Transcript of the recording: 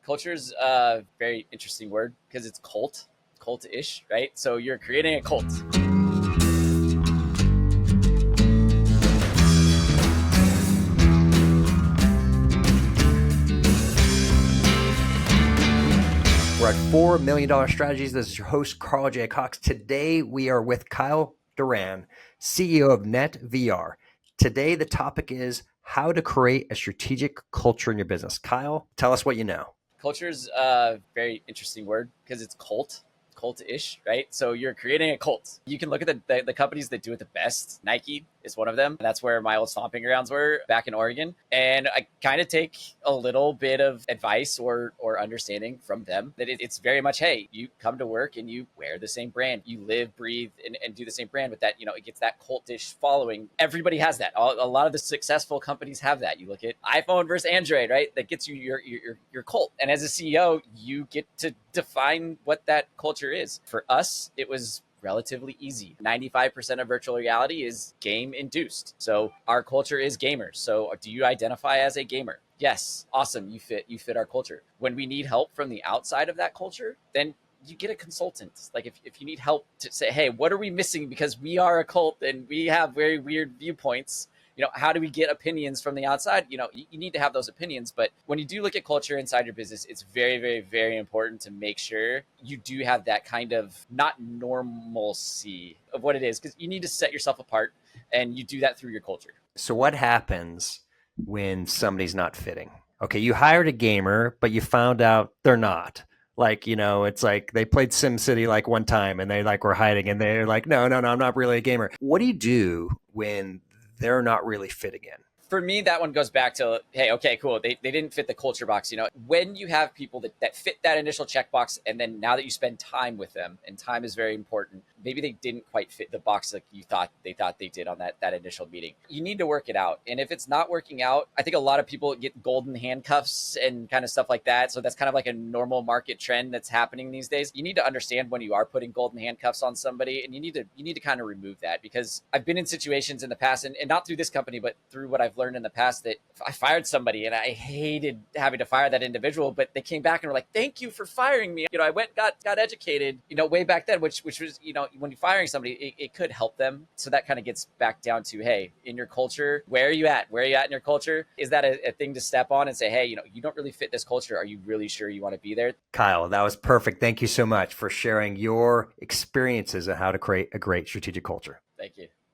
Culture is a very interesting word because it's cult-ish, right? So you're creating a cult. We're at $4 million Strategies. This is your host, Carl J. Cox. Today, we are with Kyle Doran, CEO of NetVR. Today, the topic is how to create a strategic culture in your business. Kyle, tell us what you know. Culture is a very interesting word because it's cult-ish, right? So you're creating a cult. You can look at the companies that do it the best. Nike is one of them. That's where my old stomping grounds were back in Oregon. And I kind of take a little bit of advice or understanding from them that it's very much, hey, you come to work and you wear the same brand. You live, breathe, and do the same brand with that. It gets that cultish following. Everybody has that. A lot of the successful companies have that. You look at iPhone versus Android, right? That gets you your cult. And as a CEO, you get to define what that culture is. For us, it was relatively easy. 95% of virtual reality is game induced. So our culture is gamers. So do you identify as a gamer? Yes. Awesome. You fit our culture. When we need help from the outside of that culture, then you get a consultant. Like if you need help to say, hey, what are we missing? Because we are a cult and we have very weird viewpoints. How do we get opinions from the outside? You need to have those opinions. But when you do look at culture inside your business, it's very, very, very important to make sure you do have that kind of not normalcy of what it is, because you need to set yourself apart, and you do that through your culture. So what happens when somebody's not fitting? Okay, you hired a gamer, but you found out they're not. It's like they played SimCity like one time and they were hiding and they're like, no, I'm not really a gamer. What do you do when they're not really fitting in? For me, that one goes back to, hey, okay, cool. They didn't fit the culture box. When you have people that fit that initial checkbox, and then now that you spend time with them, and time is very important, maybe they didn't quite fit the box like you thought they did on that initial meeting. You need to work it out. And if it's not working out, I think a lot of people get golden handcuffs and kind of stuff like that. So that's kind of like a normal market trend that's happening these days. You need to understand when you are putting golden handcuffs on somebody, and you need to kind of remove that, because I've been in situations in the past, and not through this company, but through what I've learned in the past, that I fired somebody and I hated having to fire that individual, but they came back and were like, thank you for firing me. I went, got educated, way back then, which was, when you're firing somebody, it could help them. So that kind of gets back down to, hey, in your culture, where are you at in your culture? Is that a thing to step on and say, hey, you don't really fit this culture. Are you really sure you want to be there? Kyle, that was perfect. Thank you so much for sharing your experiences on how to create a great strategic culture. Thank you.